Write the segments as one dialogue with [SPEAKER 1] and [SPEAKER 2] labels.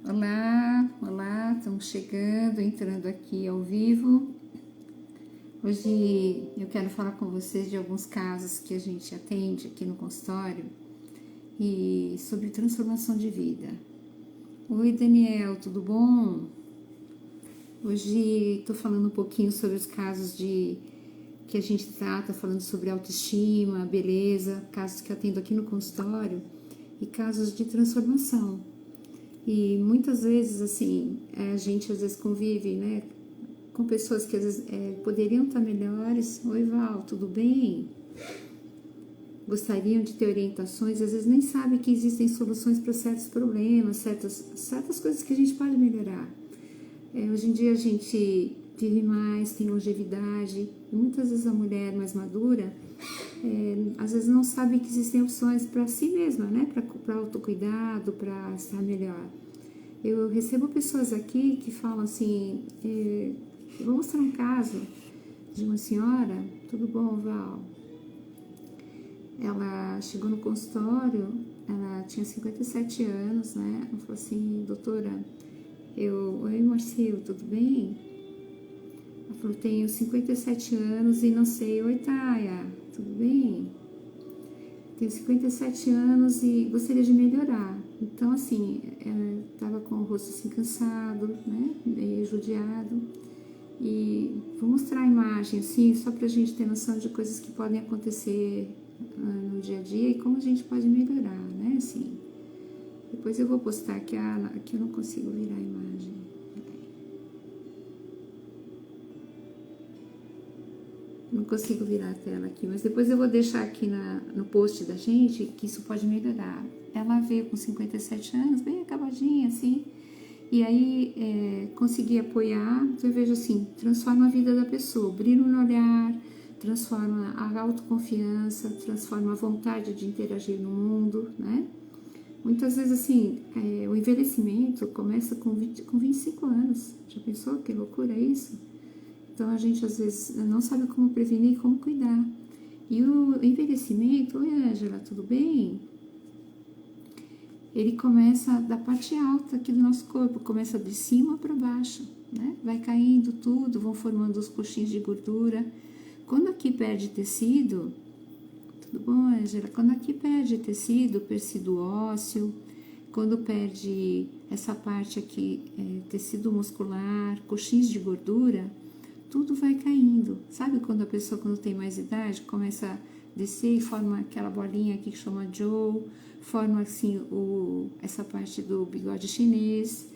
[SPEAKER 1] Olá, olá, estamos chegando, entrando aqui ao vivo. Hoje eu quero falar com vocês de alguns casos que a gente atende aqui no consultório e sobre transformação de vida. Oi, Daniel, tudo bom? Hoje estou falando um pouquinho sobre os casos que a gente trata, falando sobre autoestima, beleza, casos que eu atendo aqui no consultório e casos de transformação. E muitas vezes, assim, a gente às vezes convive, né, com pessoas que às vezes poderiam estar melhores. Oi, Val, tudo bem? Gostariam de ter orientações, às vezes nem sabem que existem soluções para certos problemas, certas coisas que a gente pode melhorar. Hoje em dia a gente vive mais, tem longevidade, e muitas vezes a mulher mais madura, às vezes não sabe que existem opções para si mesma, né? Para autocuidado, para estar melhor. Eu recebo pessoas aqui que falam assim, eu vou mostrar um caso de uma senhora, tudo bom, Val? Ela chegou no consultório, ela tinha 57 anos, né? Ela falou assim, doutora, oi Marcelo, tudo bem? Ela falou, tenho 57 anos e não sei, oi Taia, tudo bem? Tenho 57 anos e gostaria de melhorar. Então, assim, estava com o rosto assim cansado, né, meio judiado. E vou mostrar a imagem, assim, só pra gente ter noção de coisas que podem acontecer no dia a dia e como a gente pode melhorar, né, assim. Depois eu vou postar aqui, aqui eu não consigo virar a imagem. Não consigo virar a tela aqui, mas depois eu vou deixar aqui no post da gente que isso pode melhorar. Ela veio com 57 anos, bem acabadinha, assim, e aí consegui apoiar. Então eu vejo assim, transforma a vida da pessoa, brilho no olhar, transforma a autoconfiança, transforma a vontade de interagir no mundo, né? Muitas vezes, assim, o envelhecimento começa com 25 anos. Já pensou que loucura é isso? Então, a gente, às vezes, não sabe como prevenir e como cuidar. E o envelhecimento, oi, Ângela, tudo bem? Ele começa da parte alta aqui do nosso corpo, começa de cima para baixo, né? Vai caindo tudo, vão formando os coxins de gordura. Quando aqui perde tecido, tudo bom, Ângela? Quando aqui perde tecido ósseo, quando perde essa parte aqui, tecido muscular, coxins de gordura, tudo vai caindo. Sabe quando a pessoa, quando tem mais idade, começa a descer e forma aquela bolinha aqui que chama Joe, forma assim essa parte do bigode chinês,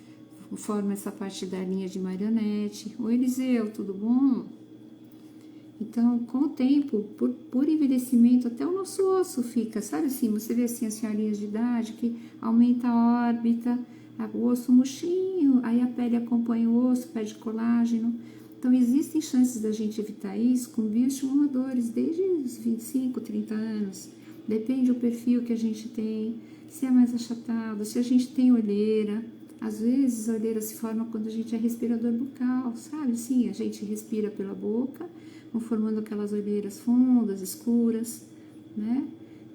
[SPEAKER 1] forma essa parte da linha de marionete. Oi, Eliseu, tudo bom? Então, com o tempo, por envelhecimento, até o nosso osso fica, sabe assim, você vê assim as senhorinhas de idade que aumenta a órbita, o osso murchinho, aí a pele acompanha o osso, perde colágeno. Então, existem chances da gente evitar isso com bioestimuladores desde os 25, 30 anos. Depende do perfil que a gente tem, se é mais achatado, se a gente tem olheira. Às vezes, a olheira se forma quando a gente é respirador bucal, sabe? Sim, a gente respira pela boca, vão formando aquelas olheiras fundas, escuras, né?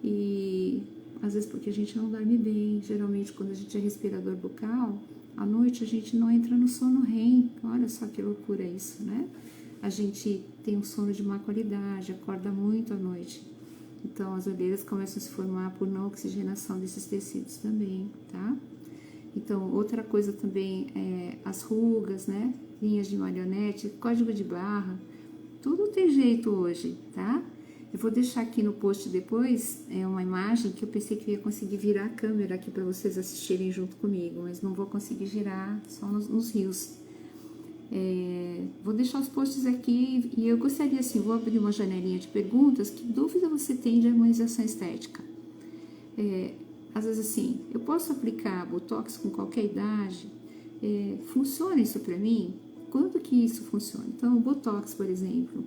[SPEAKER 1] E às vezes porque a gente não dorme bem. Geralmente, quando a gente é respirador bucal, à noite a gente não entra no sono REM. Olha só que loucura isso, né? A gente tem um sono de má qualidade, acorda muito à noite. Então, as olheiras começam a se formar por não oxigenação desses tecidos também, tá? Então, outra coisa também é as rugas, né? Linhas de marionete, código de barra, tudo tem jeito hoje, tá? Eu vou deixar aqui no post depois uma imagem que eu pensei que eu ia conseguir virar a câmera aqui para vocês assistirem junto comigo, mas não vou conseguir girar, só nos rios. Vou deixar os posts aqui e eu gostaria, assim, vou abrir uma janelinha de perguntas. Que dúvida você tem de harmonização estética? Às vezes, assim, eu posso aplicar Botox com qualquer idade? Funciona isso para mim? Quando que isso funciona? Então, o Botox, por exemplo,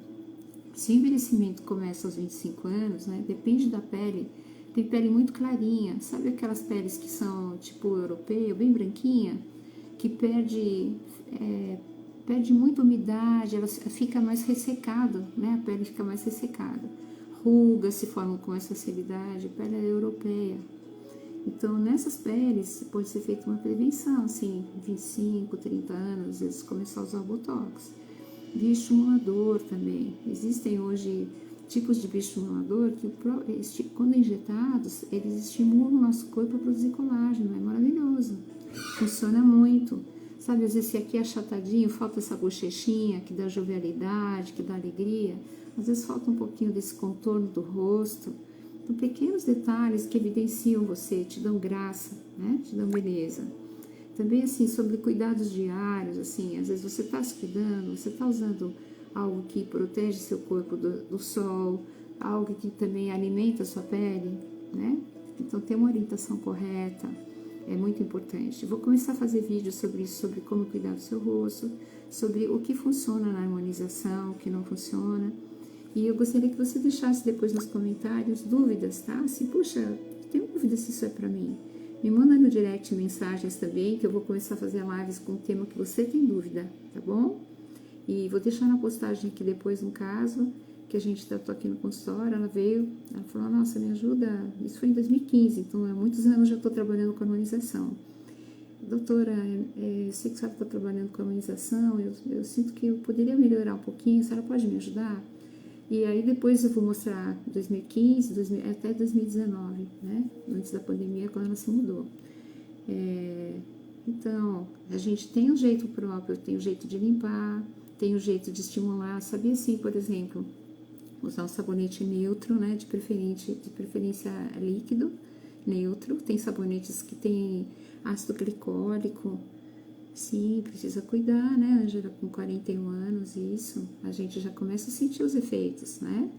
[SPEAKER 1] se o envelhecimento começa aos 25 anos, né, depende da pele. Tem pele muito clarinha, sabe aquelas peles que são tipo europeia, bem branquinha, que perde muita umidade, ela fica mais ressecada, né? A pele fica mais ressecada. Rugas se formam com essa facilidade, pele europeia. Então, nessas peles, pode ser feita uma prevenção, assim, 25, 30 anos, às vezes começar a usar o Botox. Bioestimulador também. Existem hoje tipos de bioestimulador que, quando injetados, eles estimulam o nosso corpo a produzir colágeno. É maravilhoso. Funciona muito. Sabe, às vezes se aqui é achatadinho, falta essa bochechinha que dá jovialidade, que dá alegria. Às vezes falta um pouquinho desse contorno do rosto. Então, pequenos detalhes que evidenciam você, te dão graça, né? Te dão beleza. Também, assim, sobre cuidados diários, assim, às vezes você está se cuidando, você está usando algo que protege seu corpo do sol, algo que também alimenta a sua pele, né? Então, ter uma orientação correta é muito importante. Vou começar a fazer vídeos sobre isso, sobre como cuidar do seu rosto, sobre o que funciona na harmonização, o que não funciona. E eu gostaria que você deixasse depois nos comentários dúvidas, tá? Assim, puxa, tenho dúvida se isso é pra mim. Me manda no direct mensagens também, que eu vou começar a fazer lives com o tema que você tem dúvida, tá bom? E vou deixar na postagem aqui depois um caso que a gente tratou aqui no consultório. Ela veio, ela falou, nossa, me ajuda. Isso foi em 2015, então há muitos anos já estou trabalhando com harmonização. Doutora, eu sei que a senhora está trabalhando com harmonização, eu sinto que eu poderia melhorar um pouquinho, a senhora pode me ajudar? E aí depois eu vou mostrar 2015, até 2019, né? Antes da pandemia, quando ela se mudou. Então, a gente tem um jeito próprio, tem um jeito de limpar, tem um jeito de estimular. Sabia assim, por exemplo, usar um sabonete neutro, né? De preferência líquido, neutro. Tem sabonetes que tem ácido glicólico. Sim, precisa cuidar, né, Ângela? Com 41 anos, isso, a gente já começa a sentir os efeitos, né?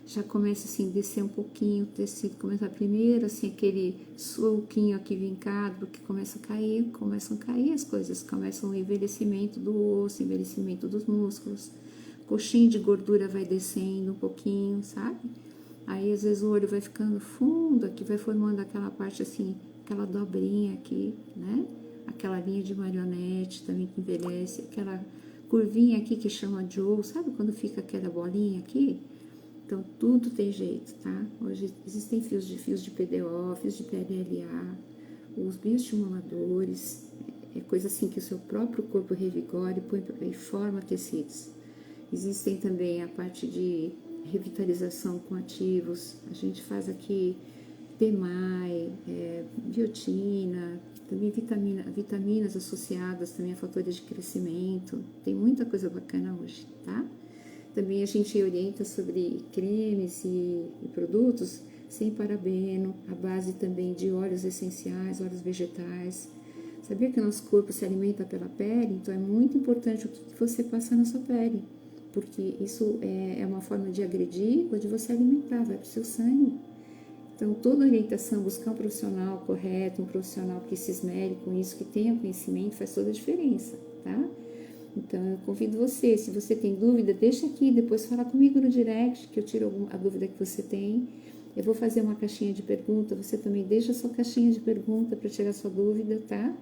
[SPEAKER 1] Já começa, assim, a descer um pouquinho o tecido, começa primeiro, assim, aquele sulquinho aqui vincado, porque começam a cair as coisas, começa o envelhecimento do osso, envelhecimento dos músculos, coxinha de gordura vai descendo um pouquinho, sabe? Aí, às vezes, o olho vai ficando fundo, aqui vai formando aquela parte, assim, aquela dobrinha aqui, né? Aquela linha de marionete também que envelhece, aquela curvinha aqui que chama Joe, sabe quando fica aquela bolinha aqui? Então, tudo tem jeito, tá? Hoje existem fios de PDO, fios de PLLA, os bioestimuladores, é coisa assim que o seu próprio corpo revigora e forma tecidos. Existem também a parte de revitalização com ativos, a gente faz aqui PMAI, biotina, também vitaminas associadas também a fatores de crescimento. Tem muita coisa bacana hoje, tá? Também a gente orienta sobre cremes e produtos sem parabeno, a base também de óleos essenciais, óleos vegetais. Sabia que o nosso corpo se alimenta pela pele? Então é muito importante o que você passa na sua pele, porque isso é uma forma de agredir ou de você alimentar, vai para o seu sangue. Então, toda orientação, buscar um profissional correto, um profissional que se esmere com isso, que tenha conhecimento, faz toda a diferença, tá? Então, eu convido você, se você tem dúvida, deixa aqui, depois fala comigo no direct, que eu tiro a dúvida que você tem. Eu vou fazer uma caixinha de pergunta, você também deixa a sua caixinha de pergunta para tirar sua dúvida, tá?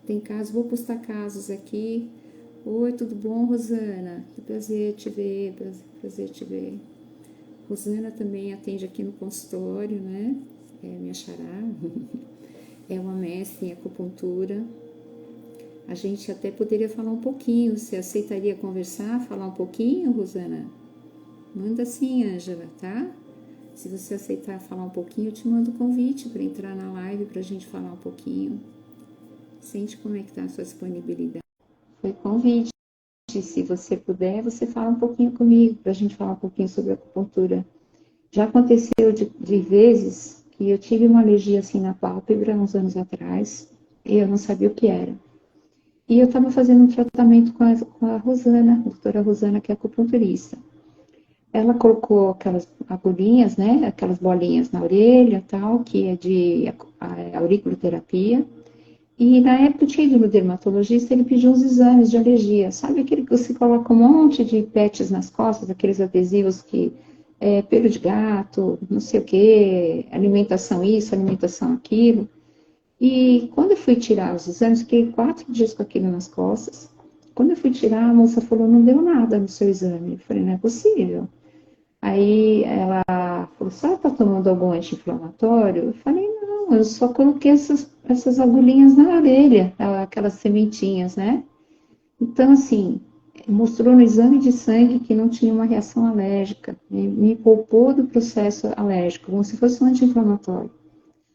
[SPEAKER 1] Tem casos, vou postar casos aqui. Oi, tudo bom, Rosana? Que prazer te ver, prazer te ver. Rosana também atende aqui no consultório, né? É minha xará. É uma mestre em acupuntura. A gente até poderia falar um pouquinho. Você aceitaria conversar, falar um pouquinho, Rosana? Manda sim, Ângela, tá? Se você aceitar falar um pouquinho, eu te mando o convite para entrar na live para a gente falar um pouquinho. Sente como é que tá a sua disponibilidade. Foi convite. Se você puder, você fala um pouquinho comigo para a gente falar um pouquinho sobre acupuntura. Já aconteceu de vezes que eu tive uma alergia assim na pálpebra uns anos atrás e eu não sabia o que era. E eu estava fazendo um tratamento com a Rosana, a doutora Rosana, que é acupunturista. Ela colocou aquelas agulhinhas, né, aquelas bolinhas na orelha tal, que é de auriculoterapia. E na época eu tinha ido no dermatologista, ele pediu uns exames de alergia. Sabe aquele que você coloca um monte de patches nas costas, aqueles adesivos que pelo de gato, não sei o que, alimentação isso, alimentação aquilo. E quando eu fui tirar os exames, fiquei 4 dias com aquilo nas costas. Quando eu fui tirar, a moça falou, não deu nada no seu exame. Eu falei, não é possível. Aí ela falou, você está tomando algum anti-inflamatório? Eu falei, não, Não, eu só coloquei essas agulhinhas na orelha, aquelas sementinhas, né? Então, assim, mostrou no exame de sangue que não tinha uma reação alérgica, me poupou do processo alérgico, como se fosse um anti-inflamatório.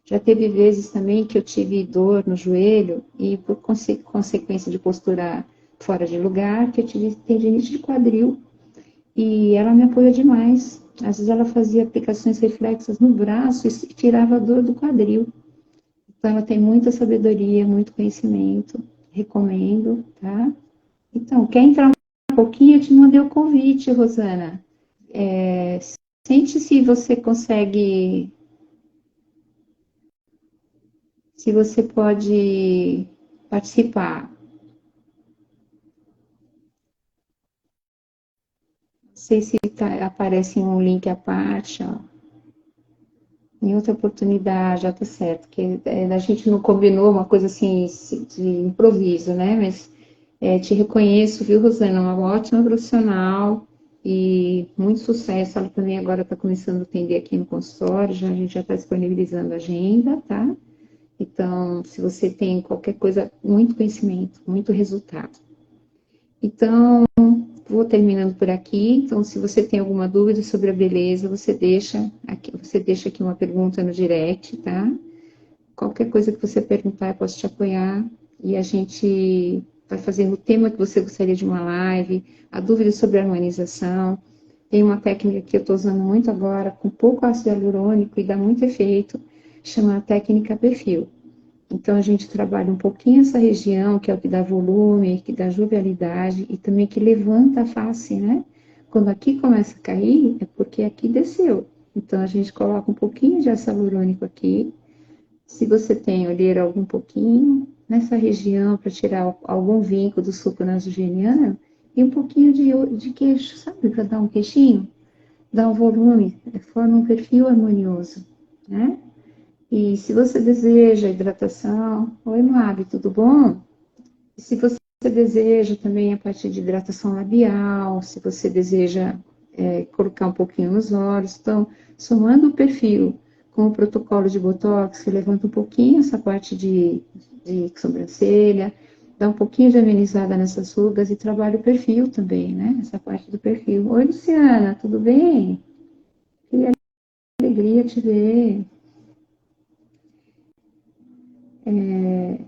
[SPEAKER 1] Já teve vezes também que eu tive dor no joelho e por consequência de postura fora de lugar, que eu tive tendinite de quadril e ela me apoia demais. Às vezes ela fazia aplicações reflexas no braço e tirava a dor do quadril. Então ela tem muita sabedoria, muito conhecimento, recomendo, tá? Então, quer entrar um pouquinho? Eu te mandei o convite, Rosana. Sente se você consegue, se você pode participar. Não sei se aparece um link à parte, ó. Em outra oportunidade, já tá certo, que a gente não combinou uma coisa assim de improviso, né? Mas te reconheço, viu, Rosana? Uma ótima profissional e muito sucesso. Ela também agora está começando a atender aqui no consultório, a gente já está disponibilizando a agenda, tá? Então, se você tem qualquer coisa, muito conhecimento, muito resultado. Então, vou terminando por aqui. Então, se você tem alguma dúvida sobre a beleza, você deixa aqui uma pergunta no direct, tá? Qualquer coisa que você perguntar, eu posso te apoiar e a gente vai fazendo o tema que você gostaria de uma live, a dúvida sobre a harmonização. Tem uma técnica que eu estou usando muito agora, com pouco ácido hialurônico e dá muito efeito, chama técnica perfil. Então, a gente trabalha um pouquinho essa região, que é o que dá volume, que dá jovialidade e também que levanta a face, né? Quando aqui começa a cair, é porque aqui desceu. Então, a gente coloca um pouquinho de ácido hialurônico aqui. Se você tem olheira, algum pouquinho nessa região para tirar algum vinco do suco nasogeniano e um pouquinho de queixo, sabe? Para dar um queixinho, dar um volume, forma um perfil harmonioso, né? E se você deseja hidratação, oi Mabi, tudo bom? E se você deseja também a parte de hidratação labial, se você deseja colocar um pouquinho nos olhos, então, somando o perfil com o protocolo de Botox, que levanta um pouquinho essa parte de sobrancelha, dá um pouquinho de amenizada nessas rugas e trabalha o perfil também, né? Essa parte do perfil. Oi, Luciana, tudo bem? Que alegria te ver.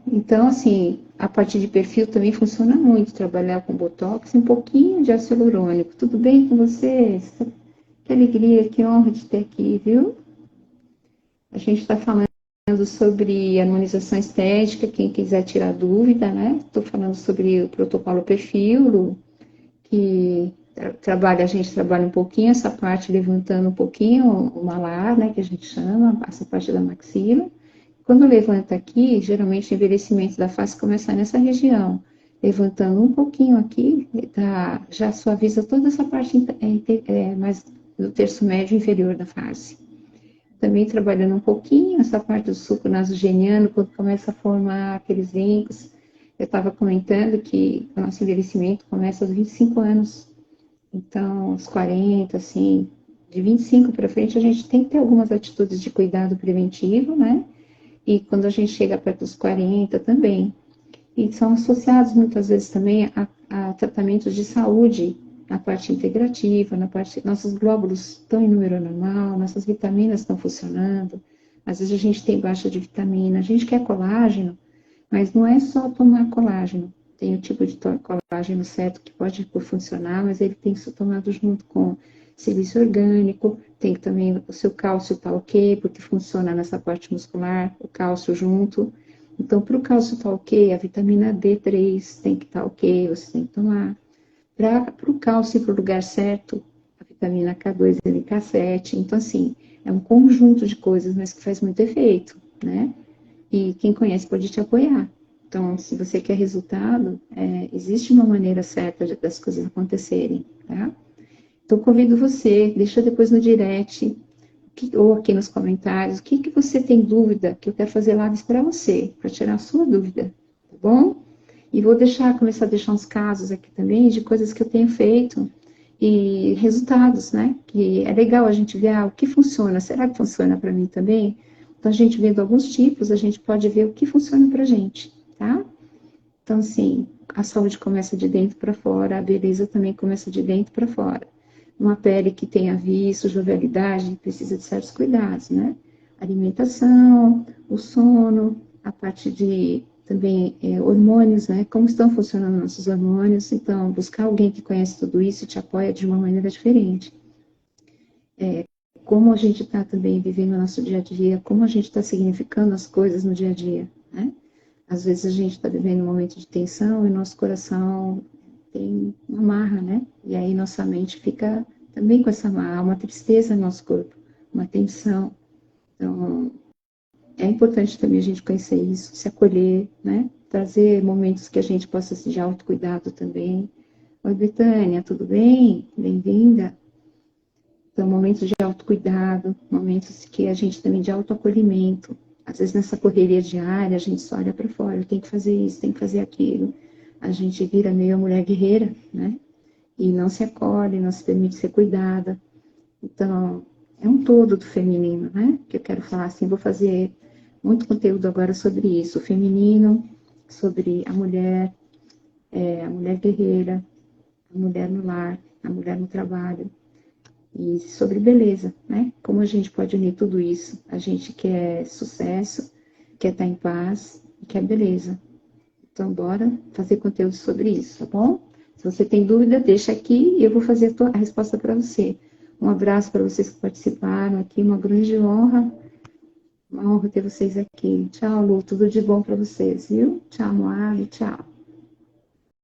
[SPEAKER 1] Então, assim, a parte de perfil também funciona muito, trabalhar com Botox e um pouquinho de ácido hialurônico. Tudo bem com vocês? Que alegria, que honra de ter aqui, viu? A gente está falando sobre harmonização estética, quem quiser tirar dúvida, né? Estou falando sobre o protocolo perfil, que a gente trabalha um pouquinho essa parte, levantando um pouquinho o malar, né? Que a gente chama, essa parte da maxila. Quando levanta aqui, geralmente o envelhecimento da face começa nessa região. Levantando um pouquinho aqui, já suaviza toda essa parte mais do terço médio inferior da face. Também trabalhando um pouquinho essa parte do suco nasogeniano, quando começa a formar aqueles vincos. Eu estava comentando que o nosso envelhecimento começa aos 25 anos. Então, aos 40, assim, de 25 para frente, a gente tem que ter algumas atitudes de cuidado preventivo, né? E quando a gente chega perto dos 40 também. E são associados muitas vezes também a tratamentos de saúde, na parte integrativa, nossos glóbulos estão em número normal, nossas vitaminas estão funcionando. Às vezes a gente tem baixa de vitamina, a gente quer colágeno, mas não é só tomar colágeno. Tem o tipo de colágeno certo que pode funcionar, mas ele tem que ser tomado junto com silício orgânico, tem que também, o seu cálcio tá ok, porque funciona nessa parte muscular, o cálcio junto. Então, para o cálcio tá ok, a vitamina D3 tem que estar ok, você tem que tomar. Para o cálcio ir para o lugar certo, a vitamina K2 e K7. Então, assim, é um conjunto de coisas, mas que faz muito efeito, né? E quem conhece pode te apoiar. Então, se você quer resultado, existe uma maneira certa das coisas acontecerem, tá? Então, convido você, deixa depois no direct, ou aqui nos comentários, o que você tem dúvida, que eu quero fazer lives para você, para tirar a sua dúvida, tá bom? E vou começar a deixar uns casos aqui também de coisas que eu tenho feito e resultados, né? Que é legal a gente ver o que funciona, será que funciona para mim também? Então, a gente vendo alguns tipos, a gente pode ver o que funciona pra gente, tá? Então, assim, a saúde começa de dentro para fora, a beleza também começa de dentro para fora. Uma pele que tenha vício, jovialidade, precisa de certos cuidados, né? Alimentação, o sono, a parte de também hormônios, né? Como estão funcionando nossos hormônios. Então, buscar alguém que conhece tudo isso e te apoia de uma maneira diferente. Como a gente está também vivendo o nosso dia a dia, como a gente está significando as coisas no dia a dia, né? Às vezes a gente está vivendo um momento de tensão e nosso coração tem uma marra, né? E aí nossa mente fica também com essa marra, uma tristeza no nosso corpo, uma tensão. Então, é importante também a gente conhecer isso, se acolher, né? Trazer momentos que a gente possa se de autocuidado também. Oi, Betânia, tudo bem? Bem-vinda. Então, momentos de autocuidado, momentos que a gente também de autoacolhimento. Às vezes, nessa correria diária, a gente só olha para fora, tem que fazer isso, tem que fazer aquilo. A gente vira meio a mulher guerreira, né? E não se acolhe, não se permite ser cuidada. Então, é um todo do feminino, né? Que eu quero falar assim, vou fazer muito conteúdo agora sobre isso. O feminino, sobre a mulher guerreira, a mulher no lar, a mulher no trabalho. E sobre beleza, né? Como a gente pode unir tudo isso? A gente quer sucesso, quer estar em paz, quer beleza. Então, bora fazer conteúdo sobre isso, tá bom? Se você tem dúvida, deixa aqui e eu vou fazer a resposta para você. Um abraço para vocês que participaram aqui, uma honra ter vocês aqui. Tchau, Lu, tudo de bom para vocês, viu? Tchau, Moab, tchau.